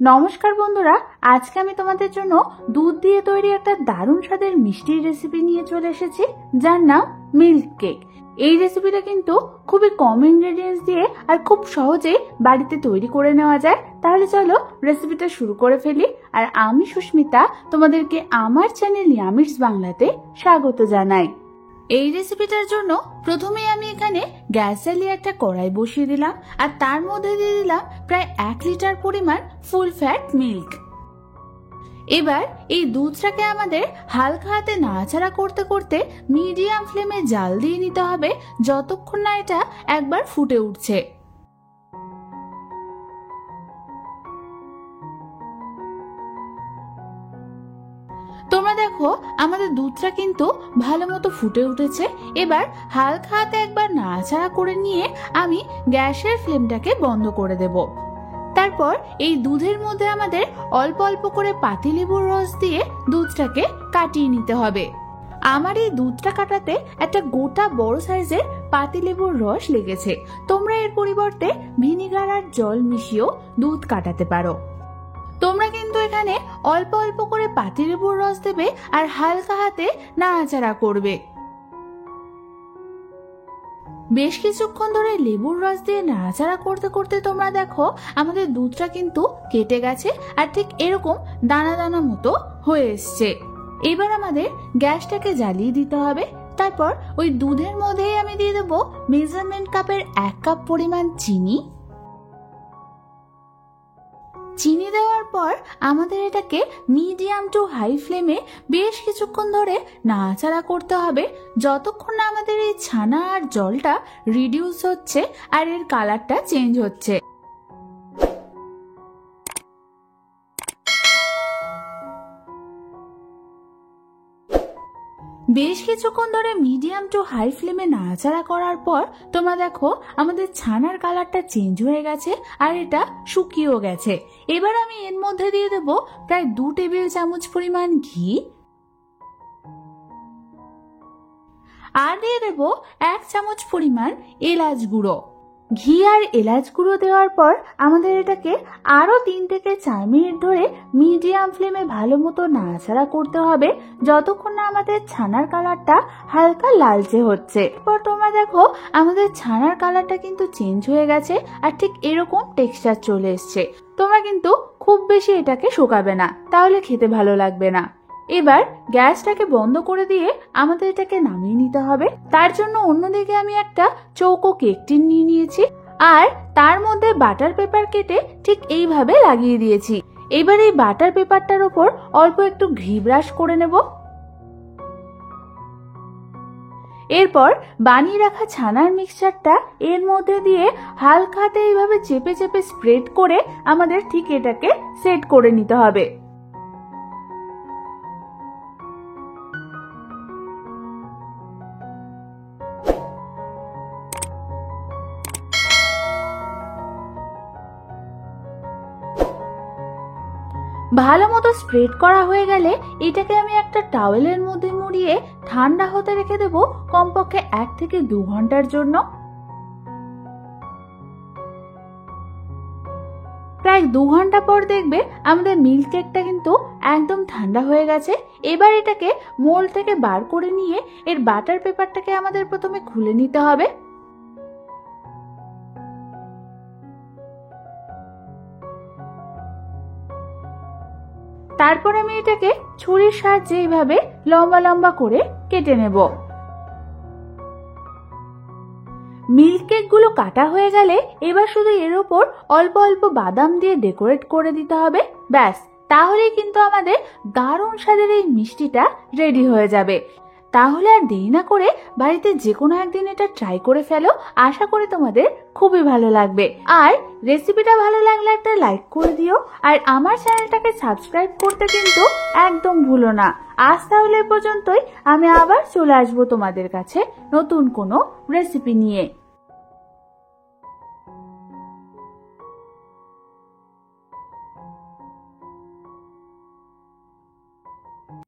নমস্কার বন্ধুরা, আজকে আমি তোমাদের জন্য দুধ দিয়ে তৈরি একটা দারুণ স্বাদের মিষ্টির রেসিপি নিয়ে চলে এসেছি, যার নাম মিল্ক কেক। এই রেসিপিটা কিন্তু খুবই কম ইনগ্রেডিয়েন্টস দিয়ে আর খুব সহজেই বাড়িতে তৈরি করে নেওয়া যায়। তাহলে চলো রেসিপিটা শুরু করে ফেলি। আর আমি সুস্মিতা তোমাদেরকে আমার চ্যানেল ইয়ামিটস বাংলাতে স্বাগত জানাই। এই রেসিপিটার জন্য প্রথমে আমি এখানে গ্যাস জ্বালিয়ে একটা কড়াই বসিয়ে দিলাম আর তার মধ্যে দিয়ে দিলাম প্রায় 1 লিটার পরিমাণ ফুল ফ্যাট মিল্ক। এবার এই দুধটাকে আমাদের হালকা হাতে নাড়াচাড়া করতে করতে মিডিয়াম ফ্লেমে জাল দিয়ে নিতে হবে যতক্ষণ না এটা একবার ফুটে উঠছে। তোমরা দেখো আমাদের দুধটা কিন্তু ভালো মতো ফুটে উঠেছে। এবার হালকা হাতে একবার নাড়াচাড়া করে নিয়ে আমি গ্যাসের ফ্লেমটাকে বন্ধ করে দেব। তারপর এই দুধের মধ্যে আমাদের অল্প অল্প করে পাতিলেবুর রস দিয়ে দুধটাকে কাটিয়ে নিতে হবে। আমার এই দুধটা কাটাতে একটা গোটা বড় সাইজের পাতিলেবুর রস লেগেছে। তোমরা এর পরিবর্তে ভিনিগার আর জল মিশিয়েও দুধ কাটাতে পারো। তোমরা কিন্তু এখানে অল্প অল্প করে পাতিলেবুর রস দেবে আর হালকা হাতে নাড়াচাড়া করবে। বেশ কিছুক্ষণ ধরে লেবুর রস দিয়ে নাড়াচাড়া করতে করতে তোমরা দেখো আমাদের দুধটা কিন্তু কেটে গেছে আর ঠিক এরকম দানা দানা মতো হয়ে এসছে। এবার আমাদের গ্যাসটাকে জ্বালিয়ে দিতে হবে। তারপর ওই দুধের মধ্যেই আমি দিয়ে দেবো মেজারমেন্ট কাপের 1 কাপ পরিমাণ চিনি। চিনি দেওয়ার পর আমাদের এটাকে মিডিয়াম টু হাই ফ্লেমে বেশ কিছুক্ষণ ধরে নাড়াচাড়া করতে হবে যতক্ষণ না আমাদের এই ছানা আর জলটা রিডিউস হচ্ছে আর এর কালারটা চেঞ্জ হচ্ছে। বেশ কিছুক্ষণ ধরে মিডিয়াম টু হাই ফ্লেমে নাড়াচাড়া করার পর তোমরা দেখো আমাদের ছানার কালারটা চেঞ্জ হয়ে গেছে আর এটা শুকিয়েও গেছে। এবার আমি এর মধ্যে দিয়ে দেবো প্রায় 2 টেবিল চামচ পরিমাণ ঘি আর দিয়ে দেবো 1 চামচ পরিমাণ এলাচ গুঁড়ো। ঘি আর এলাচ গুঁড়ো দেওয়ার পর আমাদের এটাকে আরো 3 থেকে 4 মিনিট ধরে মিডিয়াম ফ্লেমে ভালো মতো নাড়াচাড়া করতে হবে যতক্ষণ না আমাদের ছানার কালারটা হালকা লালচে হচ্ছে। এরপর তোমরা দেখো আমাদের ছানার কালারটা কিন্তু চেঞ্জ হয়ে গেছে আর ঠিক এরকম টেক্সচার চলে এসছে। তোমরা কিন্তু খুব বেশি এটাকে শুকাবে না, তাহলে খেতে ভালো লাগবে না। এবার গ্যাসটাকে বন্ধ করে দিয়ে আমাদের এটাকে নামিয়ে নিতে হবে। তার জন্য অন্যদিকে আমি একটা চৌকো কেক টিন নিয়ে নিয়েছি আর তার মধ্যে বাটার পেপার কেটে ঠিক এইভাবে লাগিয়ে দিয়েছি। এবার এই বাটার পেপারটার উপর অল্প একটু ঘি ব্রাশ করে নেব। এরপর বানিয়ে রাখা ছানার মিক্সচারটা এর মধ্যে দিয়ে হালকা হাতে এইভাবে চেপে চেপে স্প্রেড করে আমাদের ঠিক এটাকে সেট করে নিতে হবে। ভালো মতো স্প্রেড করা হয়ে গেলে এটাকে আমি একটা টাওয়েলের মধ্যে মুড়িয়ে ঠান্ডা হতে রেখে দেবো কমপক্ষে 1 থেকে 2 ঘন্টার জন্য। প্রায় 2 ঘন্টা পর দেখবে আমাদের মিল্ক কেকটা কিন্তু একদম ঠান্ডা হয়ে গেছে। এবার এটাকে মোল্ড থেকে বার করে নিয়ে এর বাটার পেপারটাকে আমাদের প্রথমে খুলে নিতে হবে। তারপর আমি এটাকে ছুরির সাহায্যে এইভাবে লম্বা লম্বা করে কেটে নেব। মিল্ক কেক গুলো কাটা হয়ে গেলে এবার শুধু এর উপর অল্প অল্প বাদাম দিয়ে ডেকোরেট করে দিতে হবে। ব্যাস, তাহলেই কিন্তু আমাদের দারুণ স্বাদের এই মিষ্টিটা রেডি হয়ে যাবে। তাহলে আর দেরি না করে বাড়িতে যে কোনো একদিন এটা ট্রাই করে ফেলো। আশা করি তোমাদের খুবই ভালো লাগবে। আর রেসিপিটা ভালো লাগলে একটা লাইক করে দিও আর আমার চ্যানেলটাকে সাবস্ক্রাইব করতে কিন্তু একদম ভুলো না। আজ তাহলে পর্যন্তই, আমি আবার চলে আসবো তোমাদের কাছে নতুন কোনো রেসিপি নিয়ে।